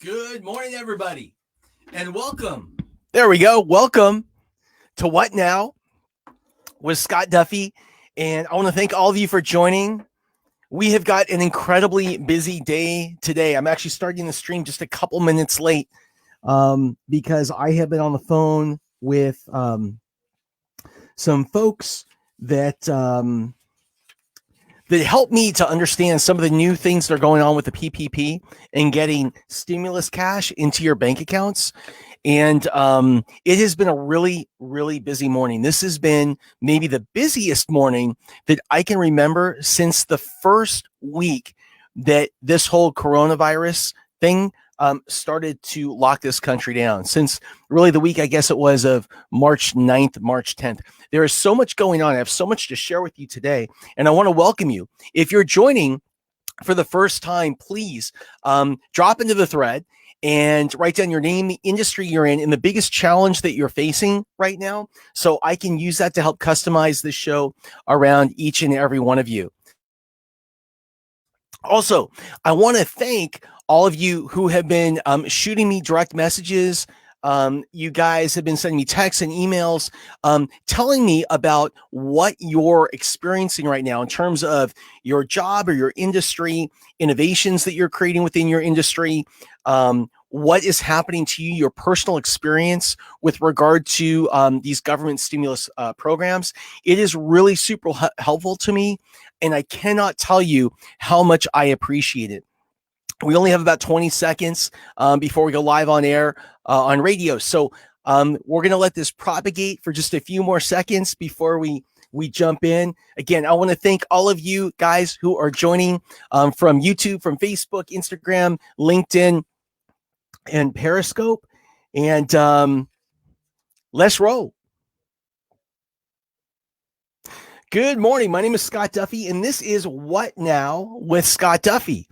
Good morning, everybody, and welcome. There we go. Welcome to What Now with Scott Duffy. And I want to thank all of you for joining. We have got an incredibly busy day today. I'm actually starting the stream just a couple minutes late because I have been on the phone with some folks that help me to understand some of the new things that are going on with the PPP and getting stimulus cash into your bank accounts. And it has been a really, really busy morning. This has been maybe the busiest morning that I can remember since the first week that this whole coronavirus thing started to lock this country down. Since really the week, I guess it was of March 9th, March 10th. There is so much going on. I have so much to share with you today, and I want to welcome you. If you're joining for the first time, please drop into the thread and write down your name, the industry you're in, and the biggest challenge that you're facing right now, so I can use that to help customize this show around each and every one of you. Also, I want to thank all of you who have been shooting me direct messages. You guys have been sending me texts and emails telling me about what you're experiencing right now in terms of your job or your industry, innovations that you're creating within your industry, what is happening to you, your personal experience with regard to these government stimulus programs. It is really super helpful to me, and I cannot tell you how much I appreciate it. We only have about 20 seconds before we go live on air on radio. So we're going to let this propagate for just a few more seconds before we jump in. Again, I want to thank all of you guys who are joining from YouTube, from Facebook, Instagram, LinkedIn, and Periscope. And let's roll. Good morning. My name is Scott Duffy, and this is What Now with Scott Duffy.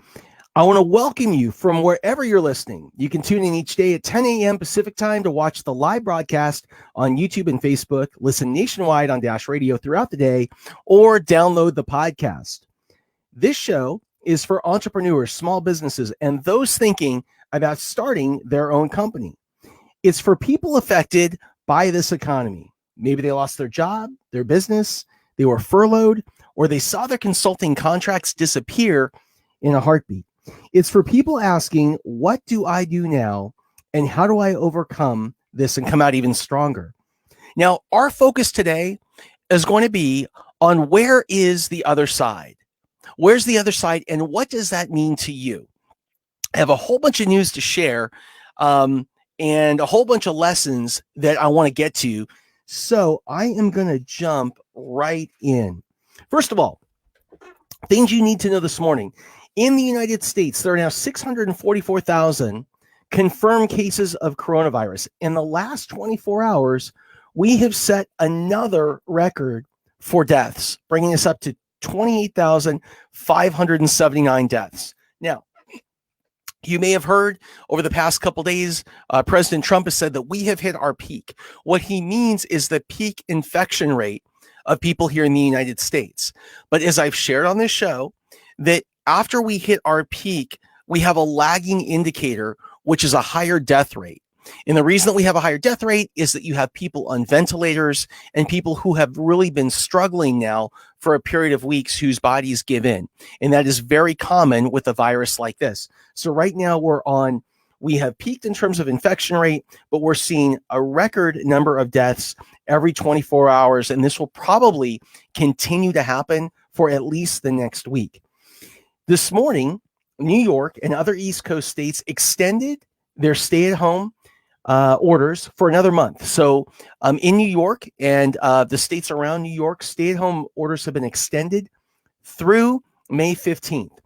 I want to welcome you from wherever you're listening. You can tune in each day at 10 a.m. Pacific time to watch the live broadcast on YouTube and Facebook, listen nationwide on Dash Radio throughout the day, or download the podcast. This show is for entrepreneurs, small businesses, and those thinking about starting their own company. It's for people affected by this economy. Maybe they lost their job, their business, they were furloughed, or they saw their consulting contracts disappear in a heartbeat. It's for people asking, what do I do now? And how do I overcome this and come out even stronger? Now, our focus today is going to be on where is the other side? Where's the other side? And what does that mean to you? I have a whole bunch of news to share and a whole bunch of lessons that I want to get to. So I am going to jump right in. First of all, things you need to know this morning. In the United States, there are now 644,000 confirmed cases of coronavirus. In the last 24 hours, we have set another record for deaths, bringing us up to 28,579 deaths. Now, you may have heard over the past couple days, President Trump has said that we have hit our peak. What he means is the peak infection rate of people here in the United States. But as I've shared on this show, that after we hit our peak, we have a lagging indicator, which is a higher death rate. And the reason that we have a higher death rate is that you have people on ventilators and people who have really been struggling now for a period of weeks whose bodies give in. And that is very common with a virus like this. So right now we have peaked in terms of infection rate, but we're seeing a record number of deaths every 24 hours. And this will probably continue to happen for at least the next week. This morning, New York and other East Coast states extended their stay-at-home orders for another month. So in New York and the states around New York, stay-at-home orders have been extended through May 15th.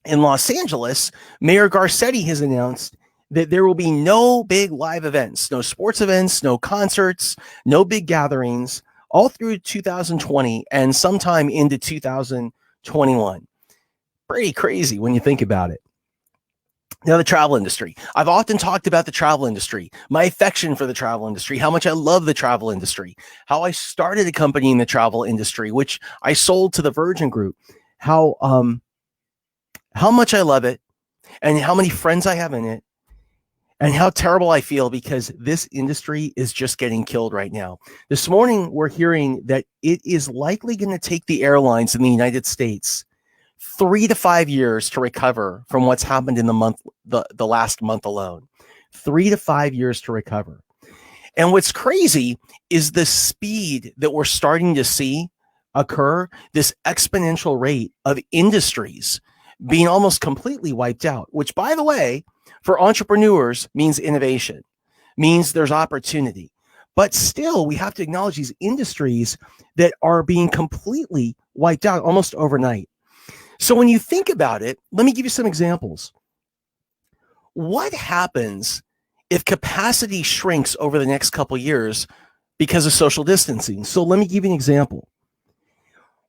In Los Angeles, Mayor Garcetti has announced that there will be no big live events, no sports events, no concerts, no big gatherings, all through 2020 and sometime into 2021. Pretty crazy when you think about it. Now, the travel industry. I've often talked about the travel industry, my affection for the travel industry, how much I love the travel industry, how I started a company in the travel industry, which I sold to the Virgin Group, how much I love it and how many friends I have in it and how terrible I feel because this industry is just getting killed right now. This morning, we're hearing that it is likely going to take the airlines in the United States 3 to 5 years to recover from what's happened in the last month alone. 3 to 5 years to recover. And what's crazy is the speed that we're starting to see occur, this exponential rate of industries being almost completely wiped out, which, by the way, for entrepreneurs means innovation, means there's opportunity. But still, we have to acknowledge these industries that are being completely wiped out almost overnight. So when you think about it, let me give you some examples. What happens if capacity shrinks over the next couple of years because of social distancing? So let me give you an example.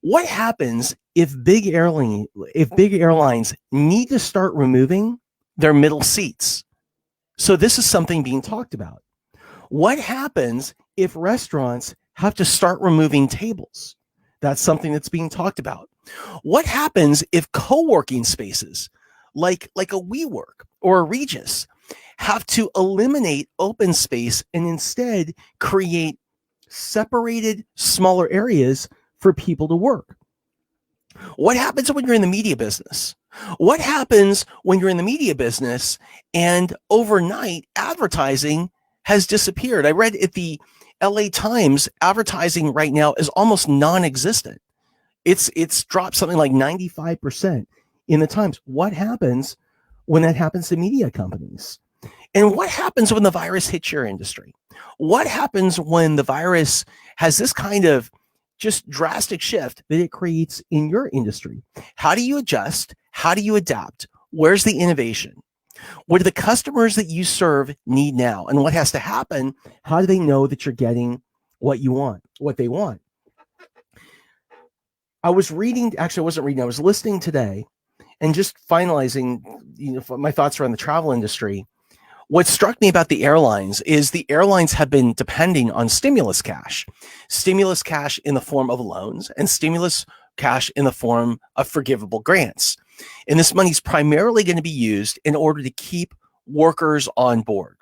What happens if big airlines need to start removing their middle seats? So this is something being talked about. What happens if restaurants have to start removing tables? That's something that's being talked about. What happens if co-working spaces like a WeWork or a Regis have to eliminate open space and instead create separated smaller areas for people to work? What happens when you're in the media business? What happens when you're in the media business and overnight advertising has disappeared? I read at the LA Times, advertising right now is almost non-existent. It's dropped something like 95% in the Times. What happens when that happens to media companies? And what happens when the virus hits your industry? What happens when the virus has this kind of just drastic shift that it creates in your industry? How do you adjust? How do you adapt? Where's the innovation? What do the customers that you serve need now? And what has to happen? How do they know that you're getting what you want, what they want? I was listening today and just finalizing, my thoughts around the travel industry. What struck me about the airlines is the airlines have been depending on stimulus cash in the form of loans and stimulus cash in the form of forgivable grants. And this money is primarily going to be used in order to keep workers on board.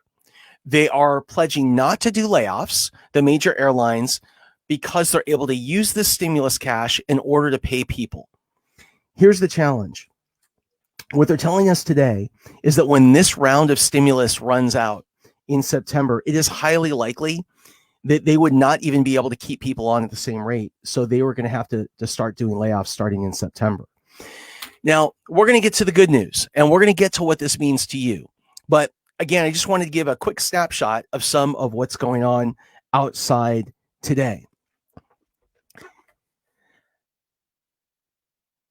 They are pledging not to do layoffs, the major airlines, because they're able to use this stimulus cash in order to pay people. Here's the challenge. What they're telling us today is that when this round of stimulus runs out in September, it is highly likely that they would not even be able to keep people on at the same rate. So they were going to have to start doing layoffs starting in September. Now, we're going to get to the good news, and we're going to get to what this means to you. But again, I just wanted to give a quick snapshot of some of what's going on outside today.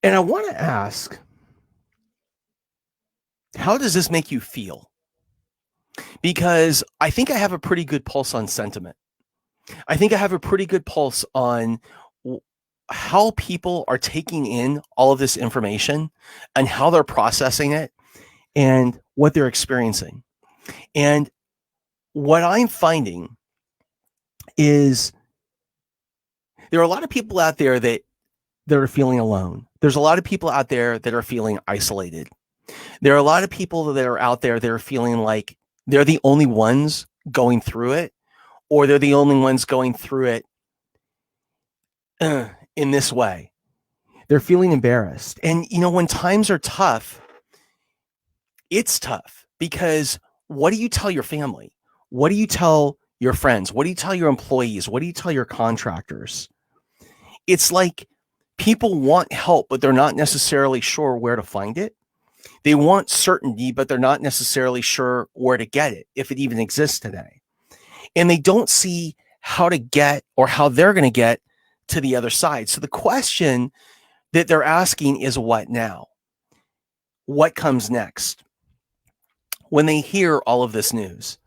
And I want to ask, how does this make you feel? Because I think I have a pretty good pulse on sentiment. I think I have a pretty good pulse on how people are taking in all of this information and how they're processing it and what they're experiencing. And what I'm finding is there are a lot of people out there that are feeling alone. There's a lot of people out there that are feeling isolated. There are a lot of people that are out there that are feeling like they're the only ones going through it, or they're the only ones going through it in this way. They're feeling embarrassed. And, when times are tough, it's tough because what do you tell your family? What do you tell your friends? What do you tell your employees? What do you tell your contractors? It's like people want help, but they're not necessarily sure where to find it. They want certainty, but they're not necessarily sure where to get it, if it even exists today. And they don't see how to get or how they're going to get to the other side. So the question that they're asking is, what now? What comes next when they hear all of this news?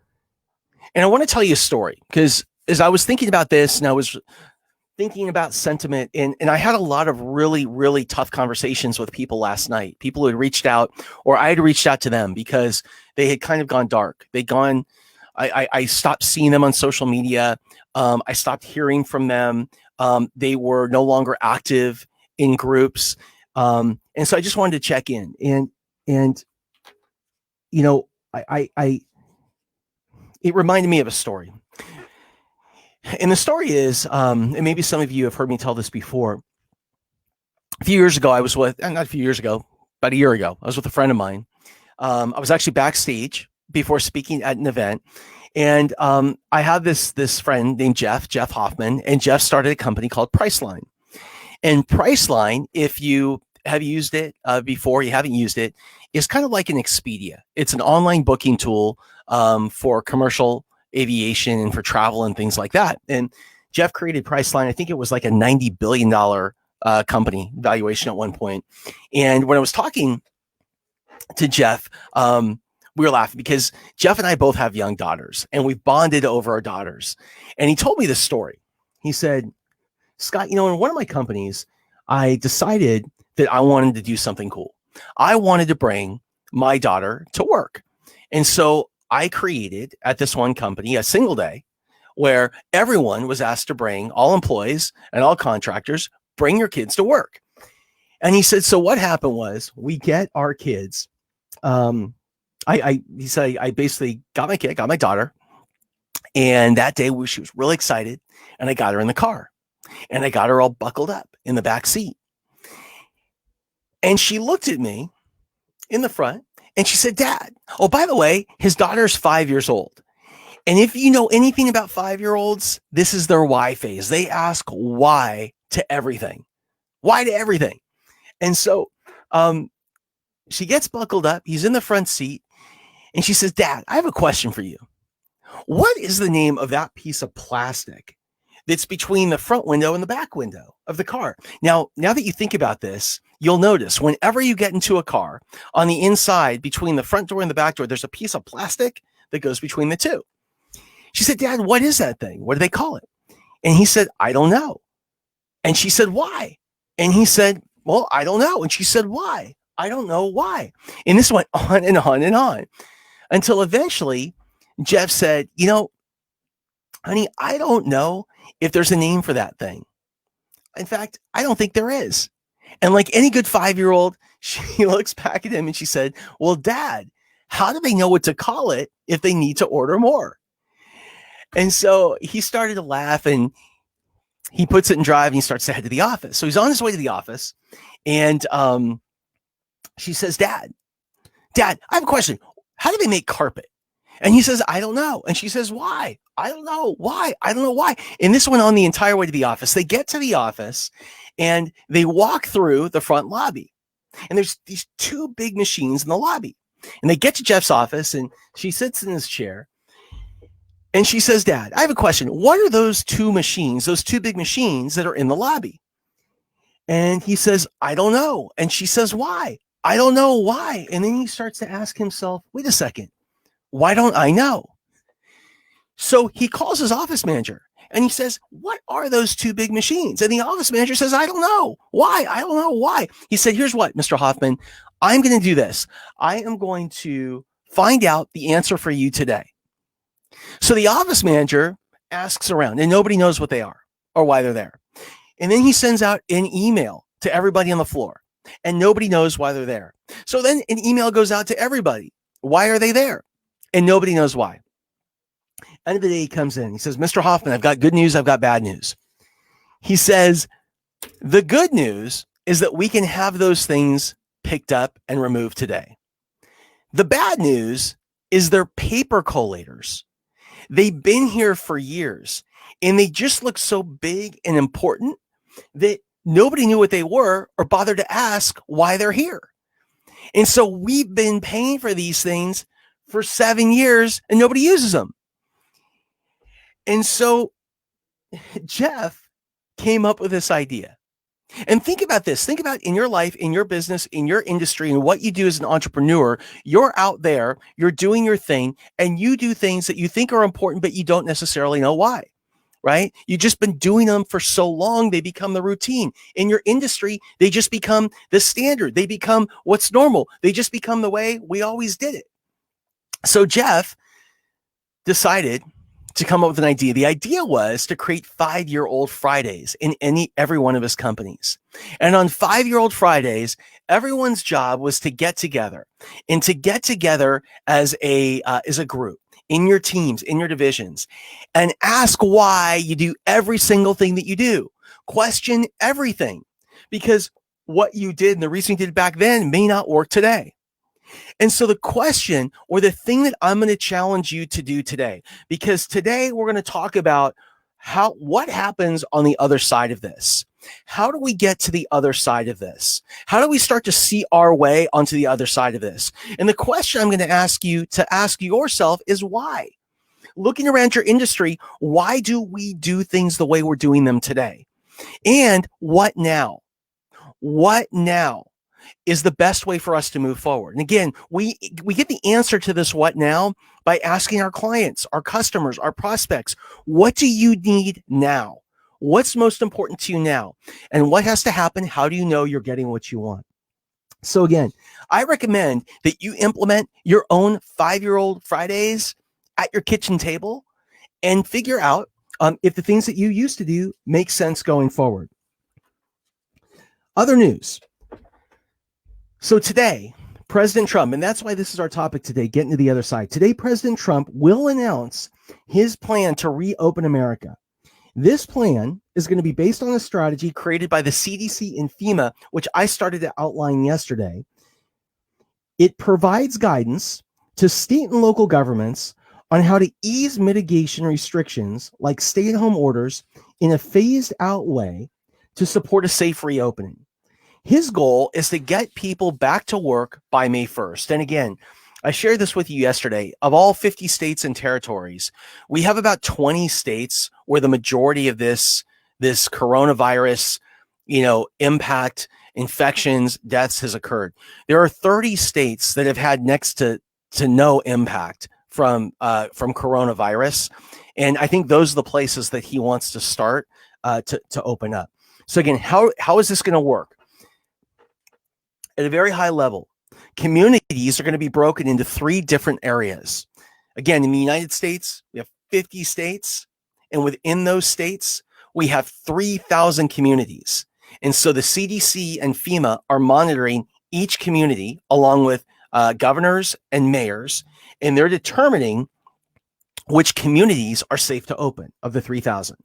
And I want to tell you a story, because as I was thinking about this and I was thinking about sentiment, and I had a lot of really, really tough conversations with people last night, people who had reached out, or I had reached out to them because they had kind of gone dark. I stopped seeing them on social media. I stopped hearing from them. They were no longer active in groups. And so I just wanted to check in and I it reminded me of a story. And the story is, and maybe some of you have heard me tell this before. A few years ago, I was with, not a few years ago, about a year ago, I was with a friend of mine. I was actually backstage before speaking at an event. And I had this friend named Jeff Hoffman, and Jeff started a company called Priceline. And Priceline, if you have used it before, you haven't used it, is kind of like an Expedia. It's an online booking tool for commercial aviation and for travel and things like that. And Jeff created Priceline. I think it was like a $90 billion company valuation at one point. And when I was talking to Jeff, we were laughing because Jeff and I both have young daughters, and we've bonded over our daughters. And he told me this story. He said, Scott, in one of my companies, I decided that I wanted to do something cool. I wanted to bring my daughter to work. And so I created at this one company a single day where everyone was asked to bring, all employees and all contractors, bring your kids to work. And he said, so what happened was we get our kids. He said, I basically got my daughter. And that day she was really excited. And I got her in the car and I got her all buckled up in the back seat. And she looked at me in the front and she said, Dad, oh, by the way, his daughter's 5 years old. And if you know anything about 5-year-olds, this is their why phase. They ask why to everything. Why to everything. And so she gets buckled up. He's in the front seat. And she says, Dad, I have a question for you. What is the name of that piece of plastic that's between the front window and the back window of the car? Now that you think about this, you'll notice whenever you get into a car, on the inside between the front door and the back door, there's a piece of plastic that goes between the two. She said, Dad, what is that thing? What do they call it? And he said, I don't know. And she said, why? And he said, well, I don't know. And she said, why? I don't know why. And this went on and on and on until eventually Jeff said, honey, I don't know if there's a name for that thing. In fact, I don't think there is. And like any good 5-year-old, she looks back at him and she said, well, Dad, how do they know what to call it if they need to order more? And so he started to laugh and he puts it in drive and he starts to head to the office. So he's on his way to the office and she says, Dad, I have a question. How do they make carpet? And he says, I don't know. And she says, why? I don't know. Why? I don't know why. And this went on the entire way to the office. They get to the office and they walk through the front lobby. And there's these two big machines in the lobby. And they get to Jeff's office and she sits in his chair. And she says, Dad, I have a question. What are those two machines, those two big machines that are in the lobby? And he says, I don't know. And she says, why? I don't know why. And then he starts to ask himself, wait a second, why don't I know? So he calls his office manager and he says, what are those two big machines? And the office manager says, I don't know. Why? I don't know why. He said, here's what, Mr. Hoffman, I'm going to do this. I am going to find out the answer for you today. So the office manager asks around and nobody knows what they are or why they're there. And then he sends out an email to everybody on the floor and nobody knows why they're there. So then an email goes out to everybody. Why are they there? And nobody knows why. End of the day, he comes in. He says, Mr. Hoffman, I've got good news. I've got bad news. He says, the good news is that we can have those things picked up and removed today. The bad news is they're paper collators. They've been here for years and they just look so big and important that nobody knew what they were or bothered to ask why they're here. And so we've been paying for these things for 7 years and nobody uses them. And so Jeff came up with this idea. And think about this. Think about in your life, in your business, in your industry, and what you do as an entrepreneur. You're out there, you're doing your thing, and you do things that you think are important, but you don't necessarily know why, right? You've just been doing them for so long, they become the routine. In your industry, they just become the standard. They become what's normal. They just become the way we always did it. So Jeff decided to come up with an idea. The idea was to create 5-year-old Fridays in every one of his companies. And on 5-year-old Fridays, everyone's job was to get together and to get together as a group in your teams, in your divisions, and ask why you do every single thing that you do. Question everything, because what you did and the reason you did back then may not work today. And so the question, or the thing that I'm going to challenge you to do today, because today we're going to talk about what happens on the other side of this. How do we get to the other side of this? How do we start to see our way onto the other side of this? And the question I'm going to ask you to ask yourself is why? Looking around your industry, why do we do things the way we're doing them today? And what now? What now is the best way for us to move forward? And again, we get the answer to this what now by asking our clients, our customers, our prospects, what do you need now? What's most important to you now? And what has to happen? How do you know you're getting what you want? So again, I recommend that you implement your own 5-year-old Fridays at your kitchen table and figure out if the things that you used to do make sense going forward. Other news. So today, President Trump, and that's why this is our topic today, getting to the other side. Today, President Trump will announce his plan to reopen America. This plan is going to be based on a strategy created by the CDC and FEMA, which I started to outline yesterday. It provides guidance to state and local governments on how to ease mitigation restrictions like stay-at-home orders in a phased-out way to support a safe reopening. His goal is to get people back to work by May 1st. And again, I shared this with you yesterday. Of all 50 states and territories, we have about 20 states where the majority of this coronavirus, impact, infections, deaths has occurred. There are 30 states that have had next to no impact from coronavirus. And I think those are the places that he wants to start to open up. So again, how is this going to work? At a very high level, communities are going to be broken into 3 different areas. Again, in the United States, we have 50 states, and within those states, we have 3,000 communities. And so the CDC and FEMA are monitoring each community along with governors and mayors, and they're determining which communities are safe to open of the 3,000.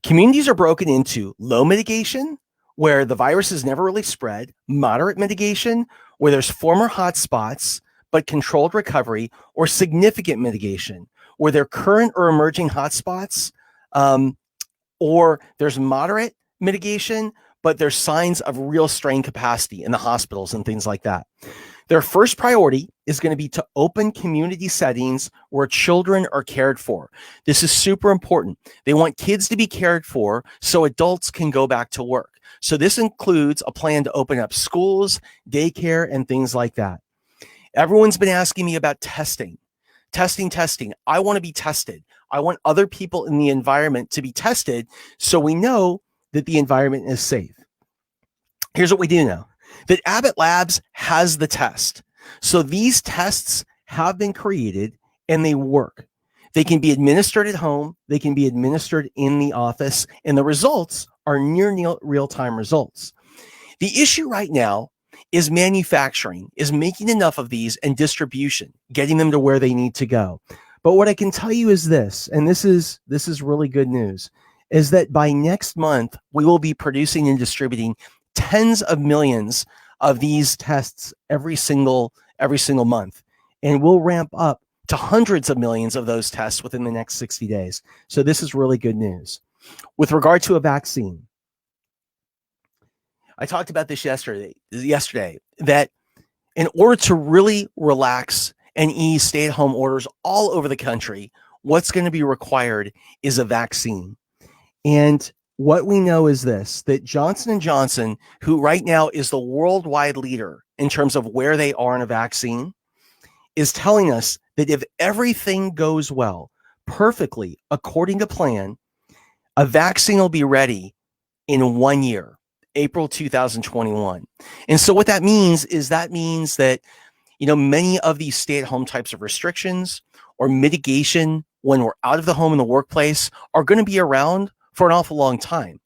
Communities are broken into low mitigation, where the virus has never really spread, moderate mitigation, where there's former hotspots, but controlled recovery, or significant mitigation, where there are current or emerging hotspots, or there's moderate mitigation, but there's signs of real strain capacity in the hospitals and things like that. Their first priority is going to be to open community settings where children are cared for. This is super important. They want kids to be cared for so adults can go back to work. So this includes a plan to open up schools, daycare, and things like that. Everyone's been asking me about testing. Testing. I want to be tested. I want other people in the environment to be tested so we know that the environment is safe. Here's what we do know. That Abbott Labs has the test. So these tests have been created and they work. They can be administered at home. They can be administered in the office, and the results are near real-time results. The issue right now is manufacturing, is making enough of these and distribution, getting them to where they need to go. But what I can tell you is this, and this is really good news, is that by next month, we will be producing and distributing tens of millions of these tests every single month. And we'll ramp up to hundreds of millions of those tests within the next 60 days. So this is really good news. With regard to a vaccine, I talked about this yesterday, that in order to really relax and ease stay-at-home orders all over the country, what's going to be required is a vaccine. And what we know is this, that Johnson & Johnson, who right now is the worldwide leader in terms of where they are in a vaccine, is telling us that if everything goes well, perfectly, according to plan, a vaccine will be ready in 1 year, April 2021. And so what that means is that many of these stay-at-home types of restrictions or mitigation when we're out of the home in the workplace are going to be around for an awful long time.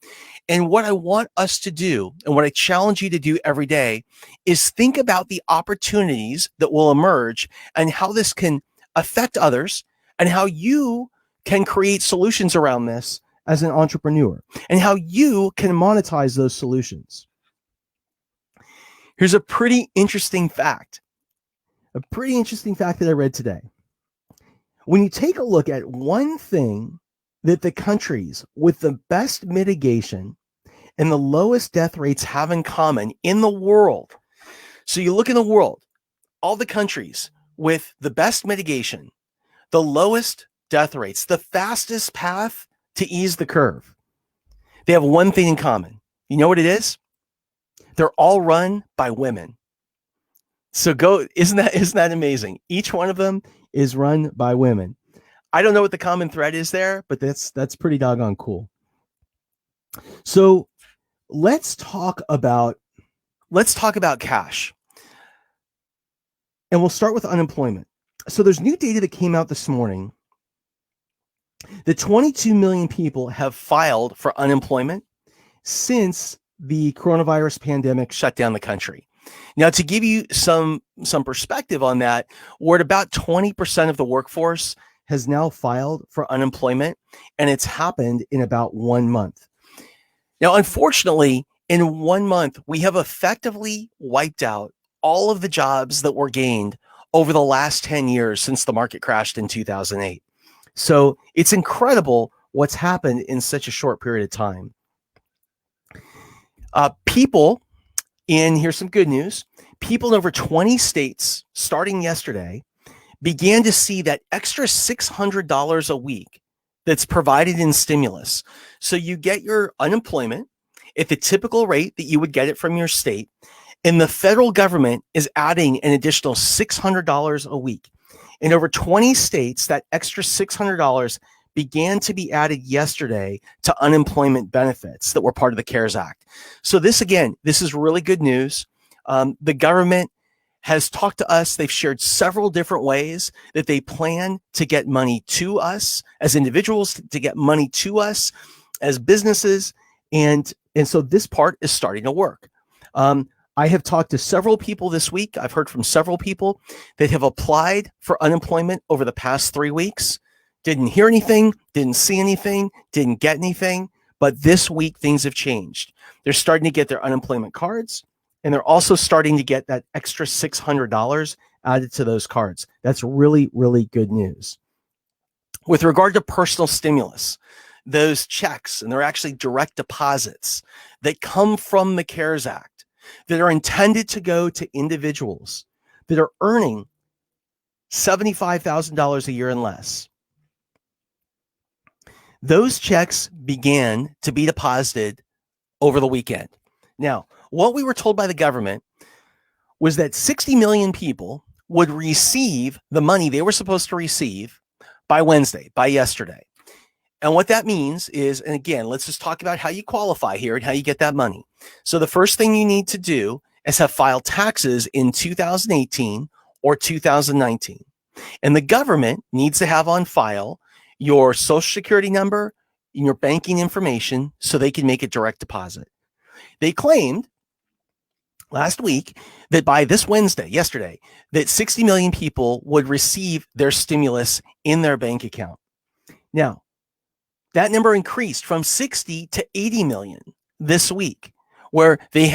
And what I want us to do, and what I challenge you to do every day, is think about the opportunities that will emerge and how this can affect others and how you can create solutions around this as an entrepreneur and how you can monetize those solutions. Here's a pretty interesting fact that I read today. When you take a look at one thing that the countries with the best mitigation and the lowest death rates have in common in the world. So you look in the world, all the countries with the best mitigation, the lowest death rates, the fastest path to ease the curve. They have one thing in common. You know what it is? They're all run by women. So isn't that amazing? Each one of them is run by women. I don't know what the common thread is there, but that's pretty doggone cool. So let's talk about cash. And we'll start with unemployment. So there's new data that came out this morning that 22 million people have filed for unemployment since the coronavirus pandemic shut down the country. Now, to give you some perspective on that, we're at about 20% of the workforce has now filed for unemployment, and it's happened in about 1 month. Now, unfortunately, in 1 month, we have effectively wiped out all of the jobs that were gained over the last 10 years since the market crashed in 2008. So it's incredible what's happened in such a short period of time. Here's some good news. People in over 20 states, starting yesterday, began to see that extra $600 a week that's provided in stimulus. So you get your unemployment at the typical rate that you would get it from your state, and the federal government is adding an additional $600 a week. In over 20 states, that extra $600 began to be added yesterday to unemployment benefits that were part of the CARES Act. So this is really good news. The government has talked to us. They've shared several different ways that they plan to get money to us as individuals, to get money to us as businesses. And so this part is starting to work. I have talked to several people this week. I've heard from several people that have applied for unemployment over the past 3 weeks. Didn't hear anything, didn't see anything, didn't get anything. But this week, things have changed. They're starting to get their unemployment cards, and they're also starting to get that extra $600 added to those cards. That's really, really good news. With regard to personal stimulus, those checks, and they're actually direct deposits that come from the CARES Act that are intended to go to individuals that are earning $75,000 a year and less. Those checks began to be deposited over the weekend. Now, what we were told by the government was that 60 million people would receive the money they were supposed to receive by Wednesday, by yesterday. And what that means is, and again, let's just talk about how you qualify here and how you get that money. So the first thing you need to do is have filed taxes in 2018 or 2019. And the government needs to have on file your social security number and your banking information so they can make a direct deposit. They claimed last week that by this Wednesday, yesterday, that 60 million people would receive their stimulus in their bank account. Now, that number increased from 60 to 80 million this week, where they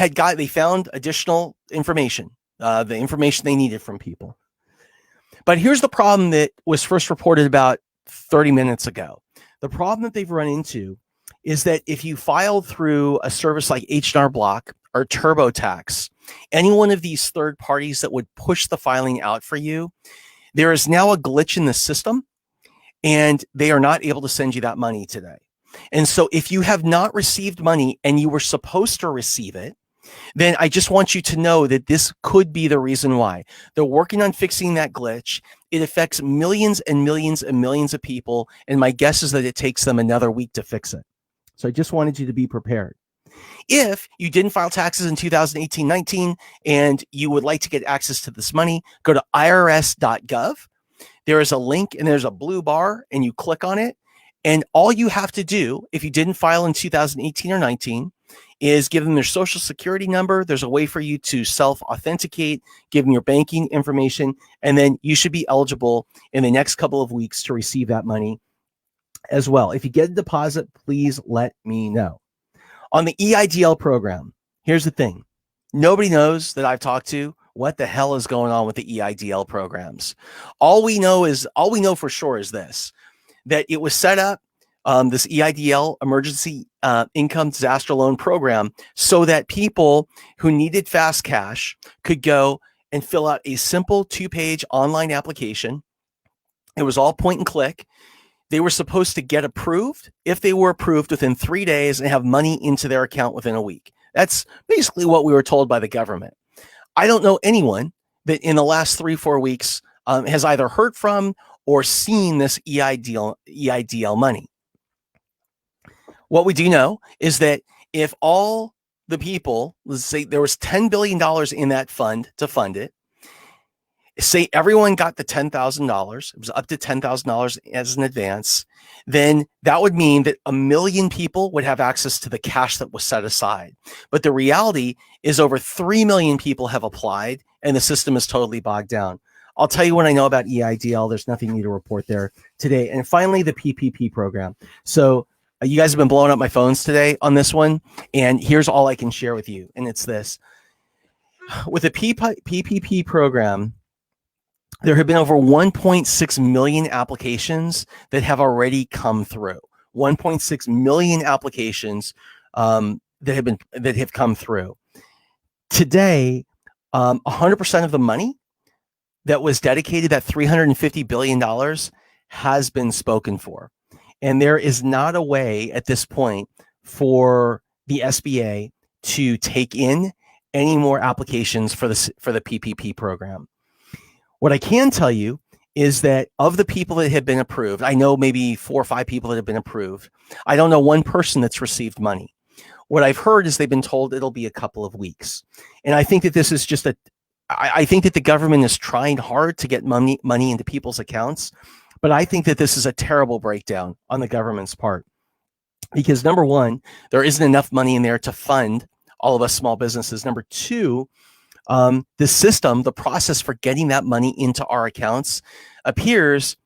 found additional information, the information they needed from people. But here's the problem that was first reported about 30 minutes ago. The problem that they've run into is that if you file through a service like H&R Block or TurboTax, any one of these third parties that would push the filing out for you, there is now a glitch in the system, and they are not able to send you that money today. And so if you have not received money and you were supposed to receive it, then I just want you to know that this could be the reason why. They're working on fixing that glitch. It affects millions and millions and millions of people, and my guess is that it takes them another week to fix it. So I just wanted you to be prepared. If you didn't file taxes in 2018-19 and you would like to get access to this money, go to irs.gov. There is a link and there's a blue bar, and you click on it, And all you have to do, if you didn't file in 2018 or 19, is give them their social security number. There's a way for you to self-authenticate, give them your banking information, and then you should be eligible in the next couple of weeks to receive that money as well. If you get a deposit, please let me know. On the EIDL program, here's the thing. Nobody knows that I've talked to what the hell is going on with the EIDL programs. All we know for sure is this, that it was set up, this EIDL, Emergency Income Disaster Loan Program, so that people who needed fast cash could go and fill out a simple 2-page online application. It was all point and click. They were supposed to get approved if they were approved within 3 days and have money into their account within a week. That's basically what we were told by the government. I don't know anyone that in the last 3-4 weeks has either heard from or seen this EIDL money. What we do know is that if all the people, let's say there was $10 billion in that fund to fund it, say everyone got the $10,000, it was up to $10,000 as an advance, then that would mean that 1 million people would have access to the cash that was set aside. But the reality is over 3 million people have applied and the system is totally bogged down. I'll tell you what I know about EIDL. There's nothing new to report there today. And finally, the PPP program. So you guys have been blowing up my phones today on this one. And here's all I can share with you. And it's this. With the PPP program, there have been over 1.6 million applications that have already come through. 1.6 million applications that have come through. Today, 100% of the money that was dedicated, that $350 billion, has been spoken for. And there is not a way at this point for the SBA to take in any more applications for the PPP program. What I can tell you is that of the people that have been approved, I know maybe 4 or 5 people that have been approved. I don't know one person that's received money. What I've heard is they've been told it'll be a couple of weeks. And I think that this is just I think that the government is trying hard to get money into people's accounts. But I think that this is a terrible breakdown on the government's part. Because number one, there isn't enough money in there to fund all of us small businesses. Number two, the system, the process for getting that money into our accounts appears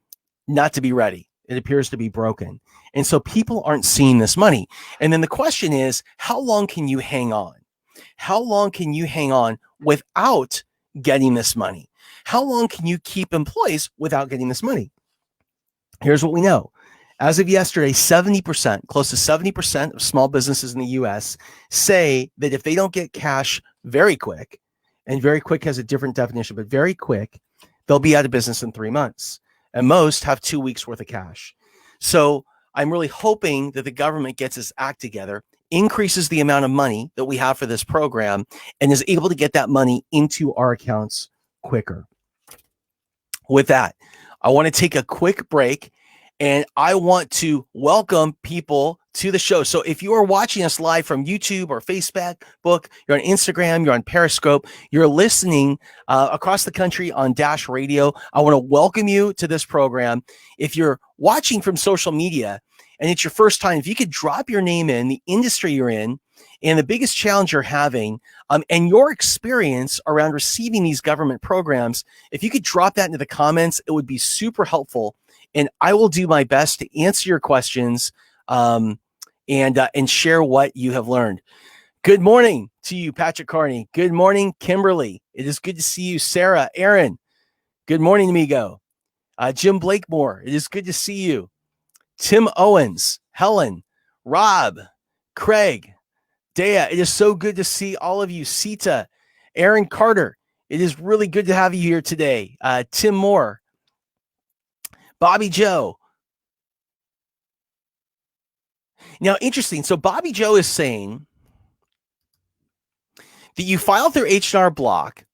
not to be ready. It appears to be broken. And so people aren't seeing this money. And then the question is, how long can you hang on? How long can you hang on without getting this money? How long can you keep employees without getting this money? Here's what we know. As of yesterday, 70%, close to 70% of small businesses in the US say that if they don't get cash very quick, and very quick has a different definition, but very quick, they'll be out of business in 3 months. And most have 2 weeks worth of cash. So I'm really hoping that the government gets its act together, increases the amount of money that we have for this program, and is able to get that money into our accounts quicker. With that, I want to take a quick break, and I want to welcome people to the show. So if you are watching us live from YouTube or Facebook, you're on Instagram, you're on Periscope, you're listening across the country on Dash Radio, I want to welcome you to this program. If you're watching from social media and it's your first time, if you could drop your name in, the industry you're in, and the biggest challenge you're having, and your experience around receiving these government programs, if you could drop that into the comments, it would be super helpful. And I will do my best to answer your questions and share what you have learned. Good morning to you, Patrick Carney. Good morning, Kimberly. It is good to see you, Sarah, Aaron. Good morning, amigo. Jim Blakemore. It is good to see you. Tim Owens, Helen, Rob, Craig, Dea. It is so good to see all of you. Sita, Aaron Carter. It is really good to have you here today. Tim Moore, Bobby Joe. Now, interesting. So Bobby Joe is saying that you filed through H&R Block,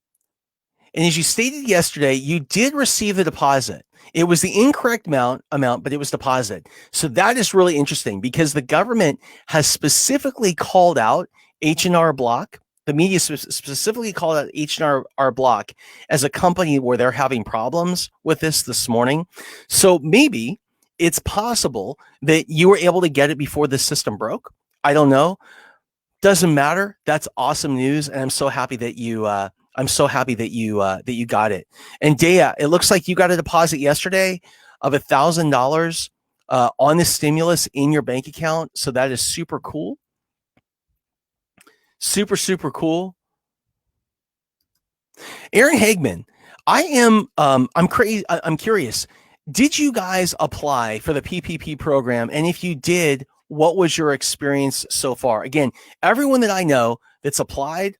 and as you stated yesterday, you did receive the deposit. It was the incorrect amount, but it was deposit. So that is really interesting because the government has specifically called out H&R Block. The media specifically called out H&R Block as a company where they're having problems with this morning. So maybe it's possible that you were able to get it before the system broke. I don't know. Doesn't matter. That's awesome news, and I'm so happy that you that you got it. And Dea, it looks like you got a deposit yesterday of $1,000 on the stimulus in your bank account. So that is super cool. Super cool. Aaron Hagman, I'm crazy. I'm curious. Did you guys apply for the PPP program? And if you did, what was your experience so far? Again, everyone that I know that's applied,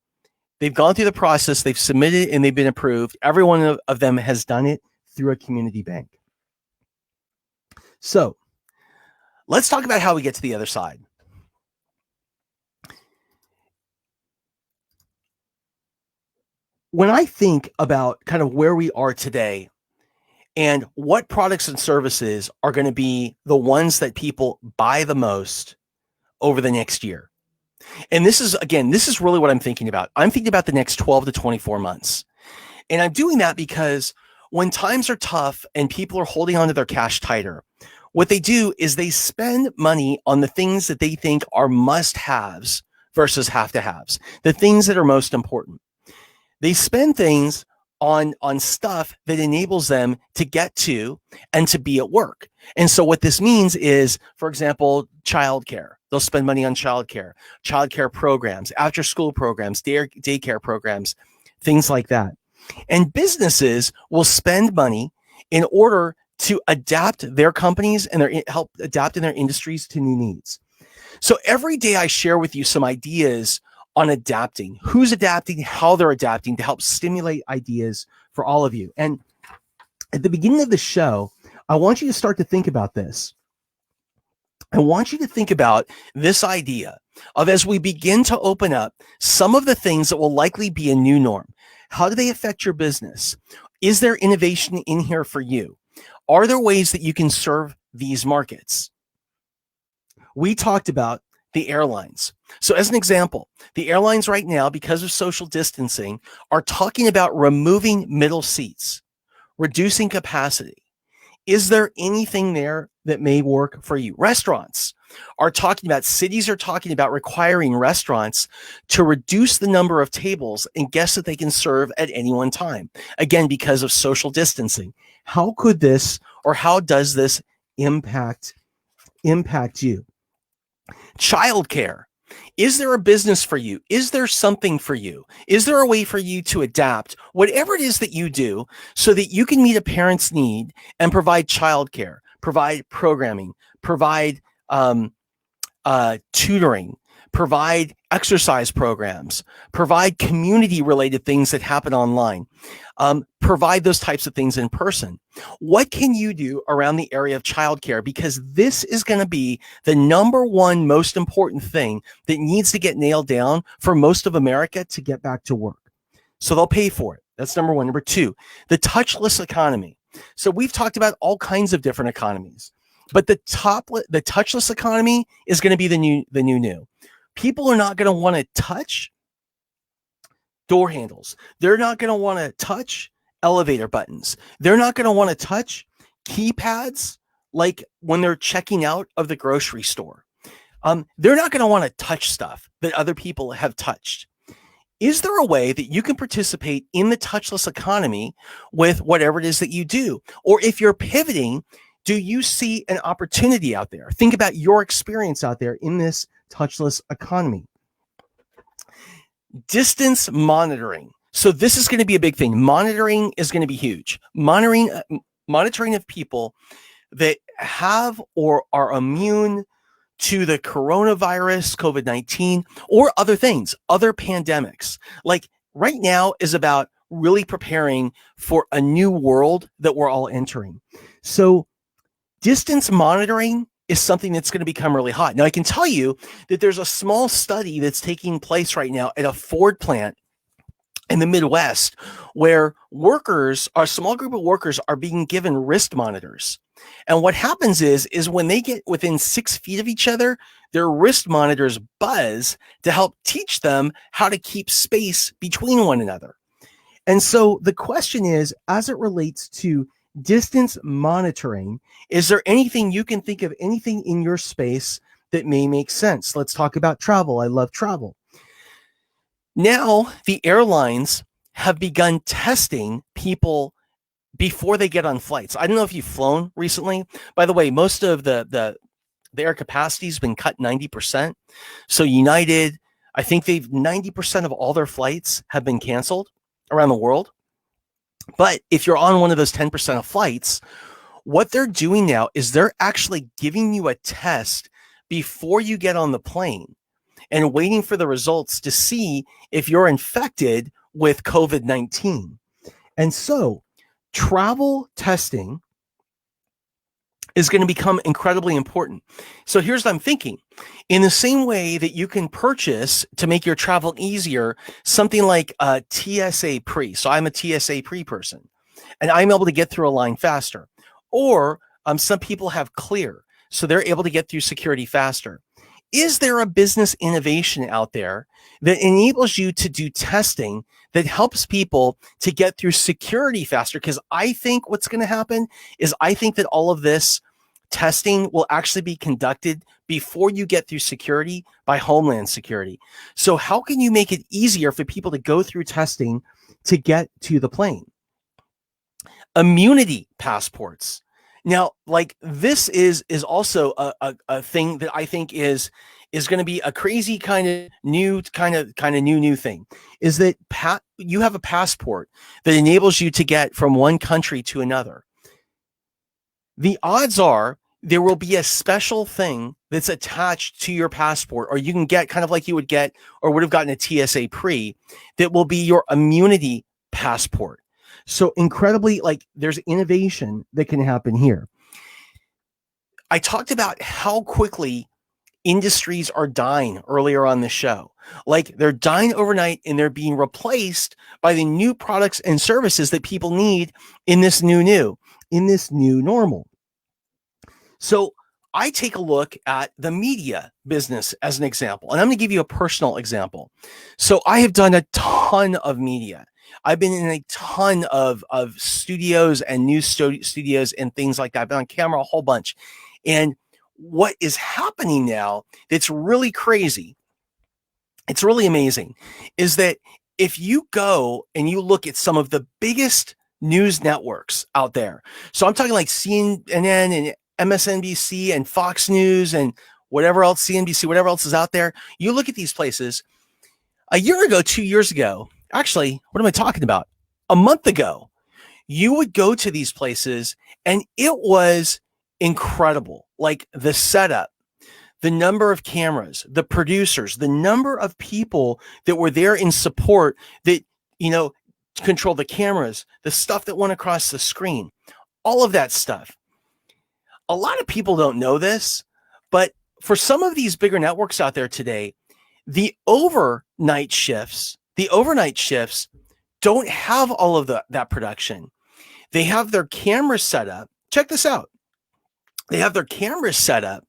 they've gone through the process, they've submitted, and they've been approved. Every one of them has done it through a community bank. So let's talk about how we get to the other side. When I think about kind of where we are today and what products and services are going to be the ones that people buy the most over the next year. And this is really what I'm thinking about. I'm thinking about the next 12 to 24 months. And I'm doing that because when times are tough and people are holding onto their cash tighter, what they do is they spend money on the things that they think are must-haves versus have-to-haves, the things that are most important. They spend things on stuff that enables them to get to and to be at work. And so what this means is, for example, childcare. They'll spend money on childcare programs, after school programs, daycare programs, things like that. And businesses will spend money in order to adapt their companies and help adapt in their industries to new needs. So every day I share with you some ideas on adapting, who's adapting, how they're adapting to help stimulate ideas for all of you. And at the beginning of the show, I want you to start to think about this. I want you to think about this idea of, as we begin to open up, some of the things that will likely be a new norm. How do they affect your business? Is there innovation in here for you? Are there ways that you can serve these markets? We talked about the airlines. So as an example, the airlines right now, because of social distancing, are talking about removing middle seats, reducing capacity. Is there anything there that may work for you? Restaurants are talking about, cities are talking about requiring restaurants to reduce the number of tables and guests that they can serve at any one time. Again, because of social distancing. How could this, or how does this impact you? Childcare. Is there a business for you? Is there something for you? Is there a way for you to adapt whatever it is that you do so that you can meet a parent's need and provide childcare, provide programming, provide tutoring, provide exercise programs, provide community-related things that happen online, provide those types of things in person? What can you do around the area of childcare? Because this is going to be the number one most important thing that needs to get nailed down for most of America to get back to work. So they'll pay for it. That's number one. Number two, the touchless economy. So we've talked about all kinds of different economies, but the touchless economy is going to be the new. People are not going to want to touch door handles. They're not going to want to touch elevator buttons. They're not going to want to touch keypads like when they're checking out of the grocery store. They're not going to want to touch stuff that other people have touched. Is there a way that you can participate in the touchless economy with whatever it is that you do? Or if you're pivoting, do you see an opportunity out there? Think about your experience out there in this touchless economy. Distance monitoring. So this is going to be a big thing. Monitoring is going to be huge. Monitoring of people that have or are immune to the coronavirus, COVID-19, or other things, other pandemics. Like right now is about really preparing for a new world that we're all entering. So distance monitoring is something that's going to become really hot. Now, I can tell you that there's a small study that's taking place right now at a Ford plant in the Midwest where a small group of workers are being given wrist monitors. And what happens is when they get within 6 feet of each other, their wrist monitors buzz to help teach them how to keep space between one another. And so the question is, as it relates to distance monitoring. Is there anything you can think of, anything in your space that may make sense? Let's talk about travel. I love travel. Now, the airlines have begun testing people before they get on flights. I don't know if you've flown recently. By the way, most of the air capacity has been cut 90%. So United, I think 90% of all their flights have been canceled around the world. But if you're on one of those 10% of flights, what they're doing now is they're actually giving you a test before you get on the plane and waiting for the results to see if you're infected with COVID-19. And so travel testing is going to become incredibly important. So here's what I'm thinking. In the same way that you can purchase to make your travel easier, something like a TSA pre. So I'm a TSA pre person and I'm able to get through a line faster. Or some people have clear, so they're able to get through security faster. Is there a business innovation out there that enables you to do testing that helps people to get through security faster? Because I think what's going to happen is I think that all of this testing will actually be conducted before you get through security by Homeland Security. So how can you make it easier for people to go through testing to get to the plane? Immunity passports. Now, like this is also a thing that I think is going to be a crazy kind of new thing. Is that you have a passport that enables you to get from one country to another. The odds are there will be a special thing that's attached to your passport, or you can get kind of like you would get or would have gotten a TSA pre, that will be your immunity passport. So incredibly, like there's innovation that can happen here. I talked about how quickly industries are dying earlier on the show. Like they're dying overnight and they're being replaced by the new products and services that people need in this new normal. So I take a look at the media business as an example, and I'm going to give you a personal example. So I have done a ton of media. I've been in a ton of studios and news studios and things like that. I've been on camera a whole bunch. And what is happening now that's really crazy, it's really amazing, is that if you go and you look at some of the biggest news networks out there, so I'm talking like CNN and MSNBC and Fox News and whatever else, CNBC, whatever else is out there, you look at these places. A year ago, 2 years ago, actually, what am I talking about? A month ago, you would go to these places and it was incredible. Like the setup, the number of cameras, the producers, the number of people that were there in support that, control the cameras, the stuff that went across the screen, all of that stuff. A lot of people don't know this, but for some of these bigger networks out there today, the overnight shifts don't have all of that production. They have their cameras set up. Check this out. They have their cameras set up.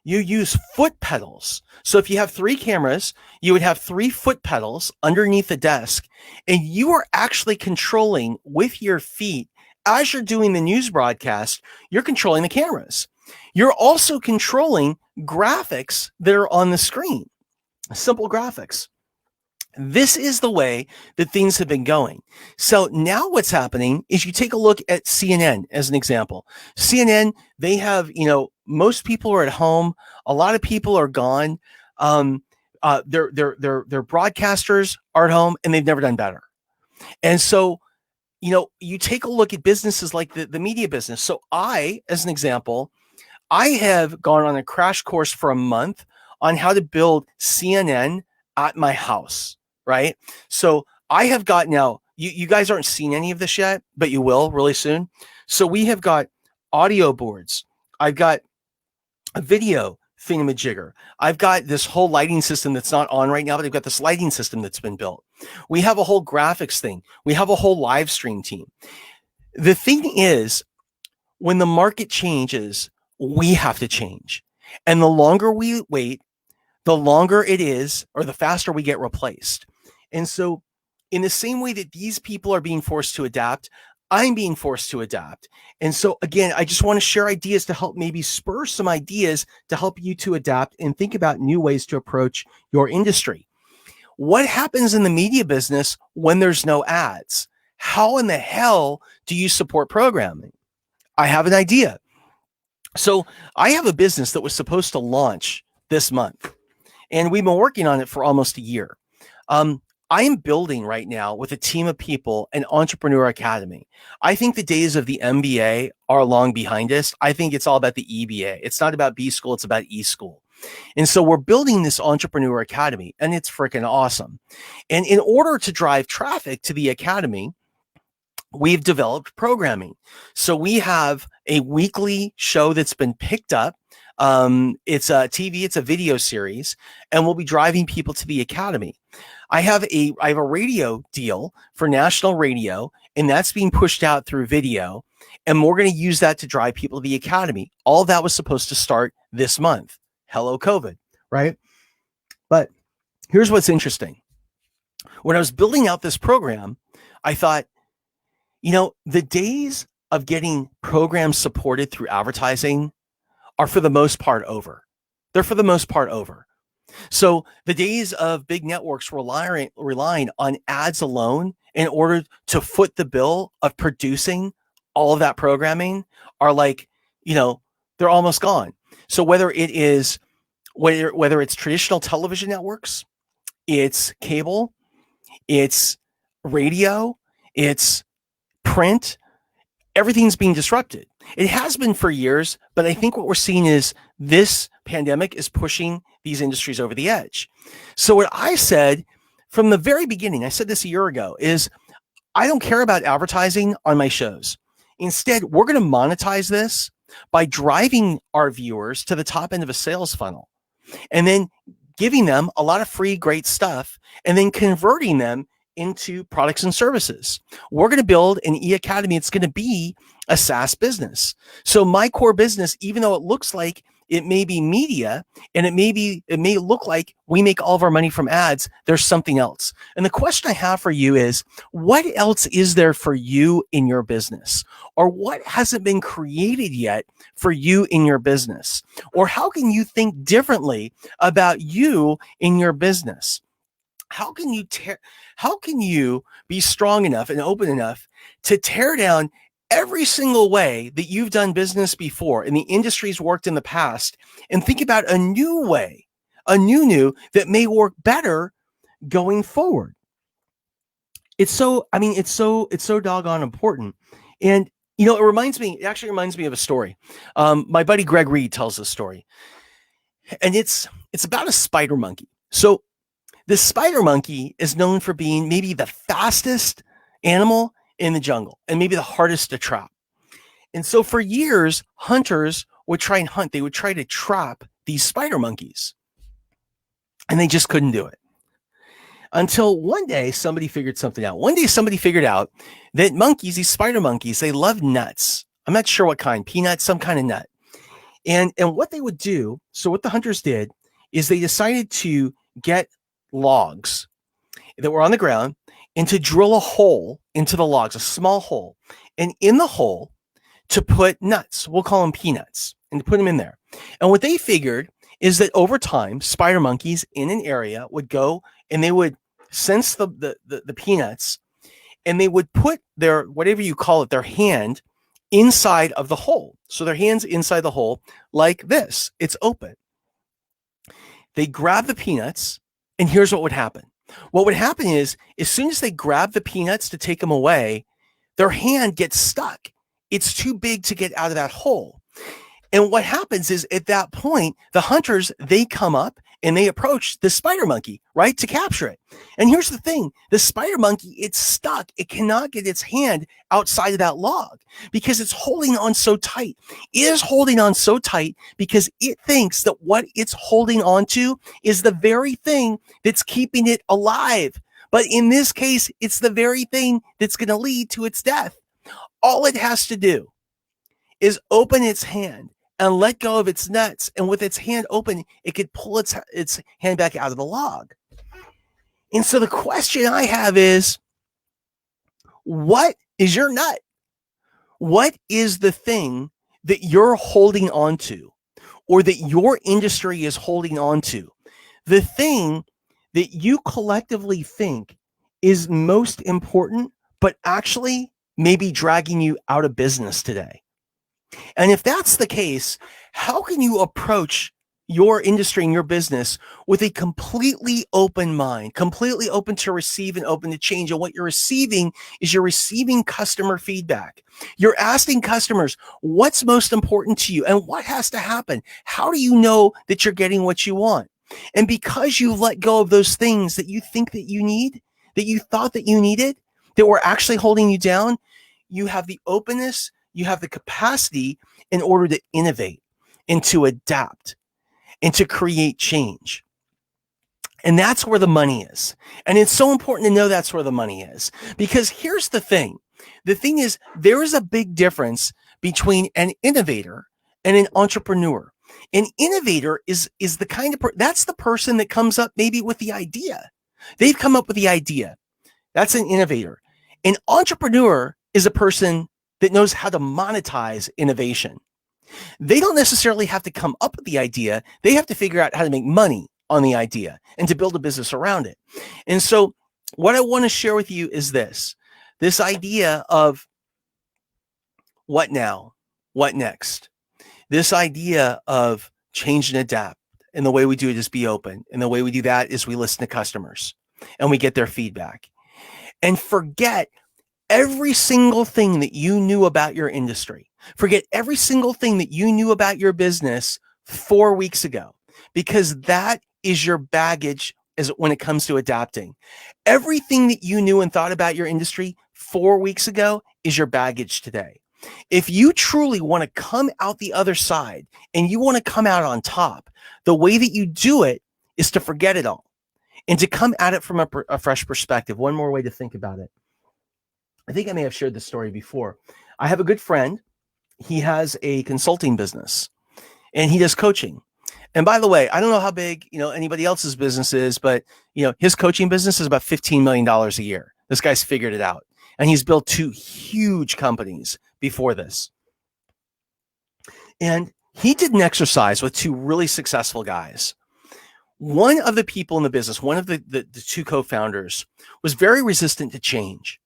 You use foot pedals. So if you have 3 cameras, you would have 3 foot pedals underneath the desk, and you are actually controlling with your feet as you're doing the news broadcast. You're controlling the cameras. You're also controlling graphics that are on the screen, simple graphics. This is the way that things have been going. So now what's happening is you take a look at CNN as an example. CNN, they have, most people are at home. A lot of people are gone. Their broadcasters are at home and they've never done better. And so, you take a look at businesses like the media business. So I, as an example, I have gone on a crash course for a month on how to build CNN at my house. Right. So I have got now, you guys aren't seeing any of this yet, but you will really soon. So we have got audio boards. I've got a video thingamajigger. I've got this whole lighting system that's not on right now, but I've got this lighting system that's been built. We have a whole graphics thing. We have a whole live stream team. The thing is, when the market changes, we have to change. And the longer we wait, the longer it is, or the faster we get replaced. And so in the same way that these people are being forced to adapt, I'm being forced to adapt. And so again, I just want to share ideas to help maybe spur some ideas to help you to adapt and think about new ways to approach your industry. What happens in the media business when there's no ads? How in the hell do you support programming? I have an idea. So I have a business that was supposed to launch this month, and we've been working on it for almost a year. I am building right now with a team of people an entrepreneur academy. I think the days of the MBA are long behind us. I think it's all about the EBA. It's not about B school, it's about E school. And so we're building this entrepreneur academy, and it's freaking awesome. And in order to drive traffic to the academy, we've developed programming. So we have a weekly show that's been picked up. It's a TV, it's a video series, and we'll be driving people to the academy. I have a radio deal for national radio, and that's being pushed out through video. And we're going to use that to drive people to the academy. All that was supposed to start this month. Hello, COVID, right? But here's what's interesting. When I was building out this program, I thought, the days of getting programs supported through advertising are for the most part over. They're for the most part over. So the days of big networks relying on ads alone in order to foot the bill of producing all of that programming are they're almost gone. So whether it's traditional television networks, it's cable, it's radio, it's print, everything's being disrupted. It has been for years, but I think what we're seeing is this pandemic is pushing these industries over the edge. So what I said from the very beginning, I said this a year ago, is I don't care about advertising on my shows. Instead, we're going to monetize this by driving our viewers to the top end of a sales funnel and then giving them a lot of free, great stuff and then converting them into products and services. We're going to build an e-academy. It's going to be a SaaS business. So my core business, even though it looks like it may be media and it may look like we make all of our money from ads, there's something else. And the question I have for you is, what else is there for you in your business? Or what hasn't been created yet for you in your business? Or how can you think differently about you in your business? How can you be strong enough and open enough to tear down every single way that you've done business before and the industry's worked in the past and think about a new way, a new that may work better going forward? It's so doggone important. And it actually reminds me of a story. My buddy Greg Reed tells this story, and it's about a spider monkey. So the spider monkey is known for being maybe the fastest animal in the jungle and maybe the hardest to trap. And so for years, hunters would try and hunt. They would try to trap these spider monkeys, and they just couldn't do it. Until one day, somebody figured something out. One day, somebody figured out that monkeys, these spider monkeys, they love nuts. I'm not sure what kind, peanuts, some kind of nut. And what they would do, so what the hunters did is they decided to get logs that were on the ground and to drill a hole into the logs, a small hole, and in the hole to put nuts, we'll call them peanuts, and to put them in there. And what they figured is that over time, spider monkeys in an area would go and they would sense the peanuts, and they would put their, whatever you call it, their hand inside of the hole. So their hand's inside the hole like this. It's open. They grab the peanuts, and here's what would happen. What would happen is, as soon as they grab the peanuts to take them away, their hand gets stuck. It's too big to get out of that hole. And what happens is, at that point, the hunters, they come up and they approach the spider monkey, right, to capture it. And here's the thing. The spider monkey, it's stuck. It cannot get its hand outside of that log because it's holding on so tight. It is holding on so tight because it thinks that what it's holding on to is the very thing that's keeping it alive. But in this case, it's the very thing that's going to lead to its death. All it has to do is open its hand and let go of its nuts. And with its hand open, it could pull its hand back out of the log. And so the question I have is, what is your nut? What is the thing that you're holding on to, or that your industry is holding on to? The thing that you collectively think is most important, but actually maybe dragging you out of business today. And if that's the case, how can you approach your industry and your business with a completely open mind, completely open to receive and open to change? And what you're receiving is you're receiving customer feedback. You're asking customers, what's most important to you and what has to happen? How do you know that you're getting what you want? And because you let go of those things that you think that you need, that you thought that you needed, that were actually holding you down, you have the openness, you have the capacity in order to innovate and to adapt and to create change. And that's where the money is. And it's so important to know that's where the money is, because here's the thing. The thing is, there is a big difference between an innovator and an entrepreneur. An innovator is the kind of that's the person that comes up maybe with the idea. They've come up with the idea. That's an innovator. An entrepreneur is a person that knows how to monetize innovation. They don't necessarily have to come up with the idea. They have to figure out how to make money on the idea and to build a business around it. And so what I want to share with you is this idea of what now, what next, this idea of change and adapt. And the way we do it is be open. And the way we do that is we listen to customers and we get their feedback, and forget every single thing that you knew about your industry. Forget every single thing that you knew about your business 4 weeks ago, because that is your baggage as when it comes to adapting. Everything that you knew and thought about your industry 4 weeks ago is your baggage today. If you truly want to come out the other side and you want to come out on top, the way that you do it is to forget it all and to come at it from a fresh perspective. One more way to think about it. I think I may have shared this story before. I have a good friend. He has a consulting business and he does coaching. And by the way, I don't know how big, anybody else's business is, but his coaching business is about $15 million a year. This guy's figured it out. And he's built 2 huge companies before this. And he did an exercise with 2 really successful guys. One of the people in the business, one of the 2 co-founders, was very resistant to change.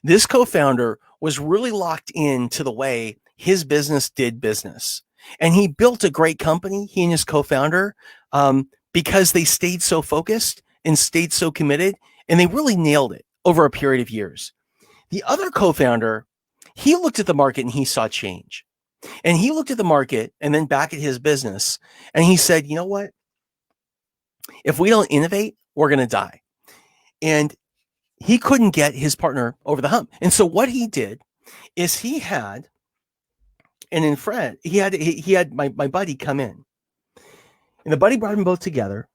This co-founder was really locked into the way his business did business. And he built a great company, he and his co-founder, because they stayed so focused and stayed so committed, and they really nailed it over a period of years. The other co-founder, he looked at the market and he saw change. And he looked at the market and then back at his business, and he said, you know what? If we don't innovate, we're going to die. And he couldn't get his partner over the hump. And so what he did is he had my buddy come in. And the buddy brought them both together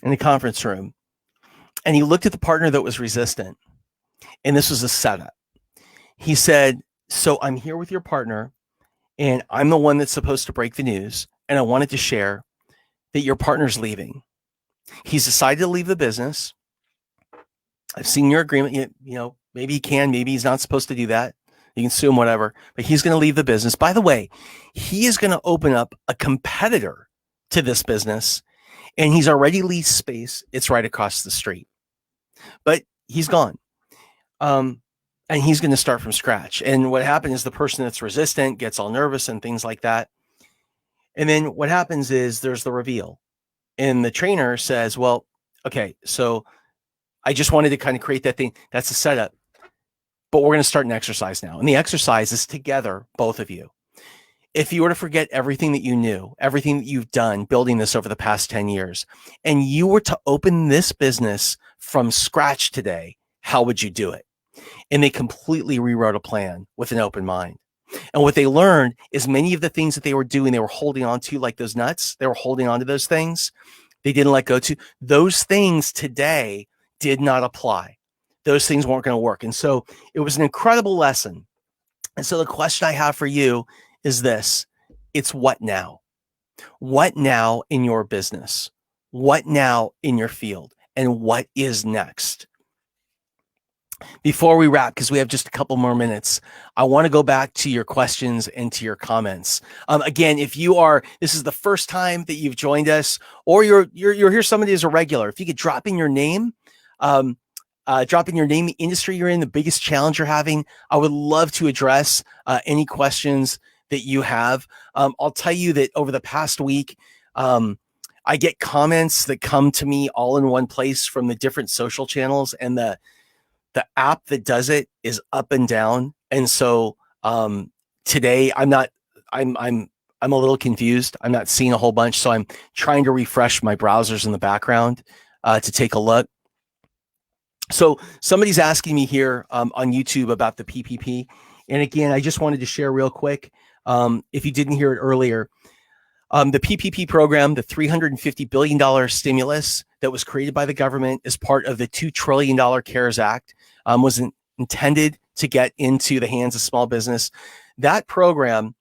in the conference room. And he looked at the partner that was resistant. And this was a setup. He said, so I'm here with your partner, and I'm the one that's supposed to break the news. And I wanted to share that your partner's leaving. He's decided to leave the business. I've seen your agreement. Maybe he can, maybe he's not supposed to do that. You can sue him, whatever, but he's going to leave the business. By the way, he is going to open up a competitor to this business, and he's already leased space. It's right across the street, but he's gone. And he's going to start from scratch. And what happened is the person that's resistant gets all nervous and things like that. And then what happens is there's the reveal, and the trainer says, well, okay, so I just wanted to kind of create that thing. That's a setup, but we're going to start an exercise now. And the exercise is together, both of you. If you were to forget everything that you knew, everything that you've done building this over the past 10 years, and you were to open this business from scratch today, how would you do it? And they completely rewrote a plan with an open mind. And what they learned is many of the things that they were doing, they were holding on to, like those nuts, they were holding on to those things. They didn't let go to. Those things today did not apply. Those things weren't going to work. And so it was an incredible lesson. And so the question I have for you is this. It's what now? What now in your business? What now in your field? And what is next? Before we wrap, because we have just a couple more minutes, I want to go back to your questions and to your comments. Again, if this is the first time that you've joined us, or you're here, somebody is a regular. If you could drop in your name, the industry you're in, the biggest challenge you're having, I would love to address any questions that you have. I'll tell you that over the past week, I get comments that come to me all in one place from the different social channels, and the app that does it is up and down. And so today I'm a little confused. I'm not seeing a whole bunch. So I'm trying to refresh my browsers in the background to take a look. So somebody's asking me here on YouTube about the PPP. And again, I just wanted to share real quick. If you didn't hear it earlier, the PPP program, the $350 billion stimulus that was created by the government as part of the $2 trillion CARES Act, was intended to get into the hands of small business. That program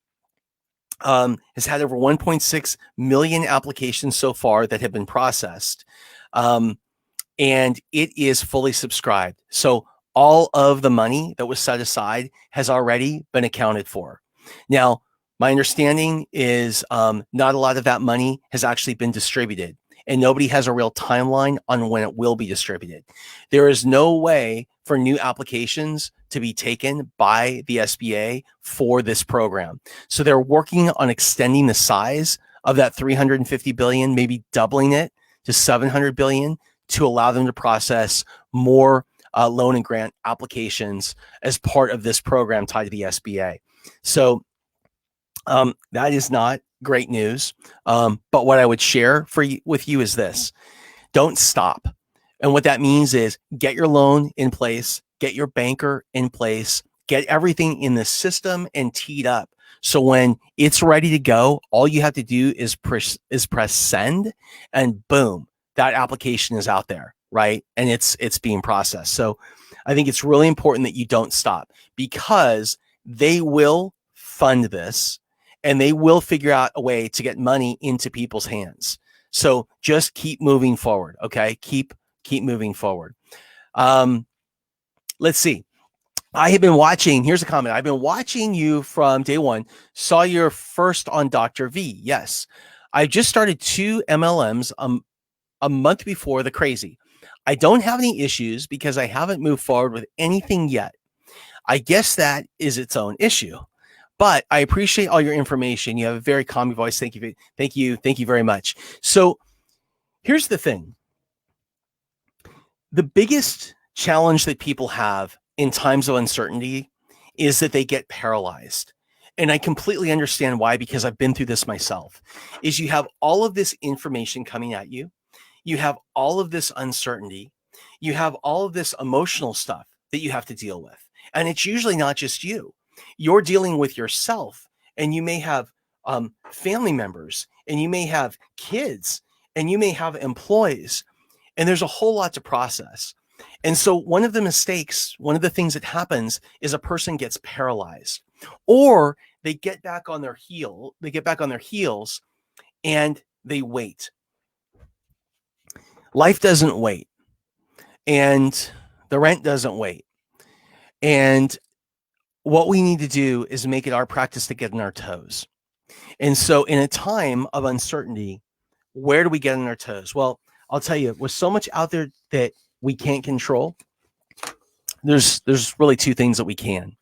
has had over 1.6 million applications so far that have been processed. And it is fully subscribed. So all of the money that was set aside has already been accounted for. Now, my understanding is not a lot of that money has actually been distributed, and nobody has a real timeline on when it will be distributed. There is no way for new applications to be taken by the SBA for this program. So they're working on extending the size of that 350 billion, maybe doubling it to 700 billion to allow them to process more loan and grant applications as part of this program tied to the SBA. So that is not great news. But what I would share with you is this: don't stop. And what that means is get your loan in place, get your banker in place, get everything in the system and teed up. So when it's ready to go, all you have to do is press send, and boom, that application is out there, right? And it's being processed. So I think it's really important that you don't stop, because they will fund this and they will figure out a way to get money into people's hands. So just keep moving forward. Okay. Keep moving forward. Let's see. I have been watching. Here's a comment. I've been watching you from day one. Saw your first on Dr. V. Yes. I just started 2 MLMs a month before the crazy. I don't have any issues because I haven't moved forward with anything yet. I guess that is its own issue. But I appreciate all your information. You have a very calming voice. Thank you. Thank you very much. So here's the thing. The biggest challenge that people have in times of uncertainty is that they get paralyzed. And I completely understand why, because I've been through this myself. Is you have all of this information coming at you. You have all of this uncertainty. You have all of this emotional stuff that you have to deal with. And it's usually not just you. You're dealing with yourself, and you may have family members, and you may have kids, and you may have employees, and there's a whole lot to process. And so one of the things that happens is a person gets paralyzed, or they get back on their heels and they wait. Life doesn't wait, and the rent doesn't wait. And what we need to do is make it our practice to get on our toes. And so in a time of uncertainty, where do we get on our toes? Well, I'll tell you, with so much out there that we can't control, there's really 2 things that we can.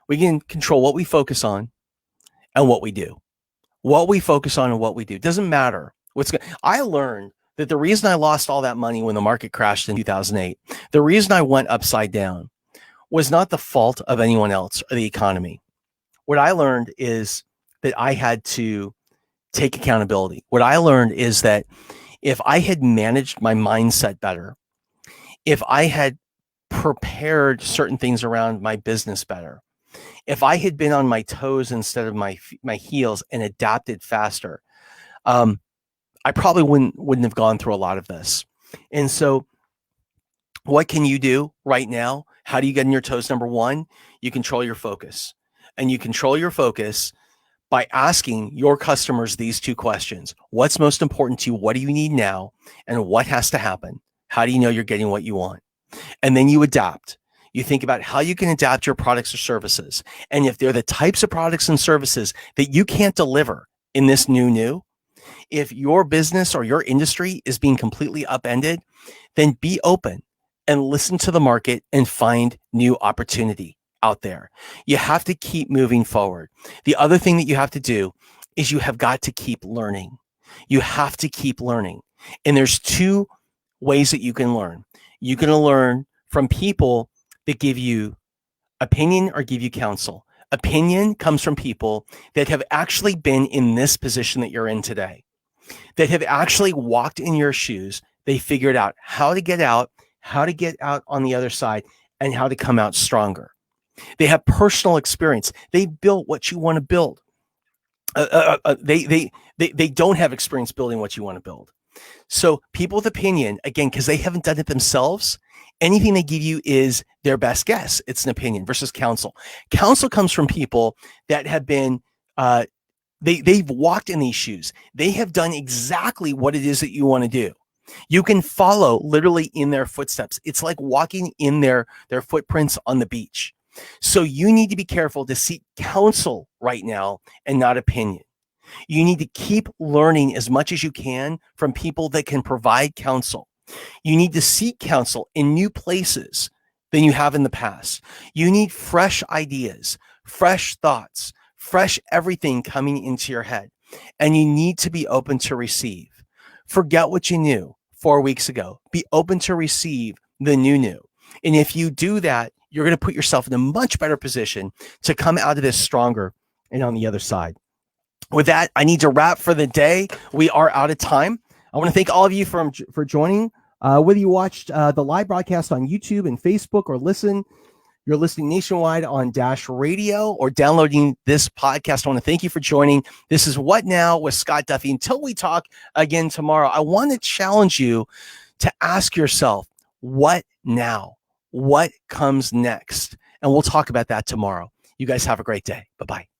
We can control what we focus on and what we do. What we focus on and what we do. Doesn't matter. I learned that the reason I lost all that money when the market crashed in 2008, the reason I went upside down, was not the fault of anyone else or the economy. What I learned is that I had to take accountability. What I learned is that if I had managed my mindset better, if I had prepared certain things around my business better, if I had been on my toes instead of my heels and adapted faster, I probably wouldn't have gone through a lot of this. And so what can you do right now? How do you get on your toes? Number 1, you control your focus. And you control your focus by asking your customers these 2 questions. What's most important to you? What do you need now? And what has to happen? How do you know you're getting what you want? And then you adapt. You think about how you can adapt your products or services. And if they're the types of products and services that you can't deliver in this new, if your business or your industry is being completely upended, then be open and listen to the market and find new opportunity out there. You have to keep moving forward. The other thing that you have to do is you have got to keep learning. You have to keep learning. And there's two ways that you can learn. You can learn from people that give you opinion or give you counsel. Opinion comes from people that have actually been in this position that you're in today, that have actually walked in your shoes. They figured out how to get out on the other side, and how to come out stronger. They have personal experience. They built what you want to build. They don't have experience building what you want to build. So people with opinion, again, because they haven't done it themselves, anything they give you is their best guess. It's an opinion versus counsel. Counsel comes from people that have been, they've walked in these shoes. They have done exactly what it is that you want to do. You can follow literally in their footsteps. It's like walking in their footprints on the beach. So you need to be careful to seek counsel right now and not opinion. You need to keep learning as much as you can from people that can provide counsel. You need to seek counsel in new places than you have in the past. You need fresh ideas, fresh thoughts, fresh everything coming into your head. And you need to be open to receive. Forget what you knew 4 weeks ago. Be open to receive the new. And if you do that, you're going to put yourself in a much better position to come out of this stronger and on the other side. With that, I need to wrap for the day. We are out of time. I want to thank all of you for joining. Whether you watched the live broadcast on YouTube and Facebook or you're listening nationwide on Dash Radio or downloading this podcast, I want to thank you for joining. This is What Now with Scott Duffy. Until we talk again tomorrow, I want to challenge you to ask yourself, what now? What comes next? And we'll talk about that tomorrow. You guys have a great day. Bye-bye.